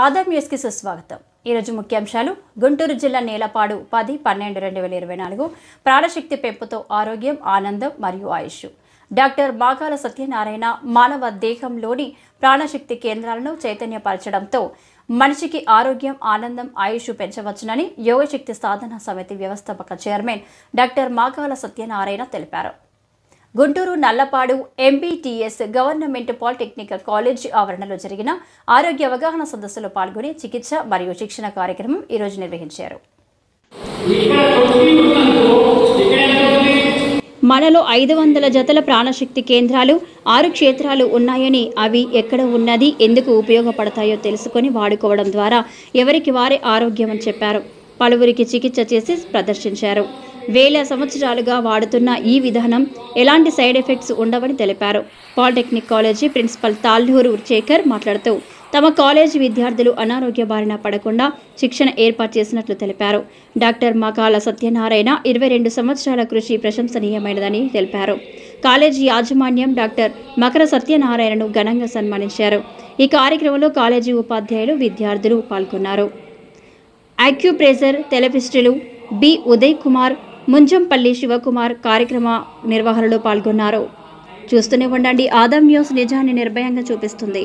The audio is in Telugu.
ఆదాం న్యూస్కి సుస్వాగతం. ఈరోజు ముఖ్యాంశాలు. గుంటూరు జిల్లా నేలపాడు 10/12/2024 ప్రాణశక్తి పెంపుతో ఆరోగ్యం, ఆనందం మరియు ఆయుష్. డాక్టర్ బాగాల సత్యనారాయణ మానవ దేహంలోని ప్రాణశక్తి కేంద్రాలను చైతన్యపరచడంతో మనిషికి ఆరోగ్యం, ఆనందం, ఆయుష్ పెంచవచ్చునని యోగశక్తి సాధన సమితి వ్యవస్థాపక చైర్మన్ డాక్టర్ మాగాల సత్యనారాయణ తెలిపారు. Guntur Nallapadu MBTS government polytechnical college ఆవరణలో జరిగిన ఆరోగ్య అవగాహన సదస్సులో పాల్గొని చికిత్స మరియు శిక్షణ కార్యక్రమం ఈరోజు నిర్వహించారు. మనలో 500 జతల ప్రాణశక్తి కేంద్రాలు, 6 క్షేత్రాలు ఉన్నాయని, అవి ఎక్కడ ఉన్నది, ఎందుకు ఉపయోగపడతాయో తెలుసుకొని వాడుకోవడం ద్వారా ఎవరికి వారే ఆరోగ్యం అని చెప్పారు. పలువురికి చికిత్స చేసి ప్రదర్శించారు. వేల సంవత్సరాలుగా వాడుతున్న ఈ విధానం ఎలాంటి సైడ్ ఎఫెక్ట్స్ ఉండవని తెలిపారు. Polytechnic college principal Talluru Shekhar మాట్లాడుతూ తమ కాలేజీ విద్యార్థులు అనారోగ్య బారిన పడకుండా శిక్షణ ఏర్పాటు చేసినట్లు తెలిపారు. డాక్టర్ మాగాల సత్యనారాయణ 22 సంవత్సరాల కృషి ప్రశంసనీయమైనదని తెలిపారు. కాలేజీ యాజమాన్యం డాక్టర్ మకర సత్యనారాయణను ఘనంగా సన్మానించారు. ఈ కార్యక్రమంలో కాలేజీ ఉపాధ్యాయులు, విద్యార్థులు పాల్గొన్నారు. యాక్యుప్రెషర్ థెరపిస్టులు బి ఉదయ్ కుమార్, ముంజంపల్లి శివకుమార్ కార్యక్రమ నిర్వహణలో పాల్గొన్నారు. చూస్తూనే ఉండండి. ఆదాం న్యూస్ నిజాన్ని నిర్భయంగా చూపిస్తుంది.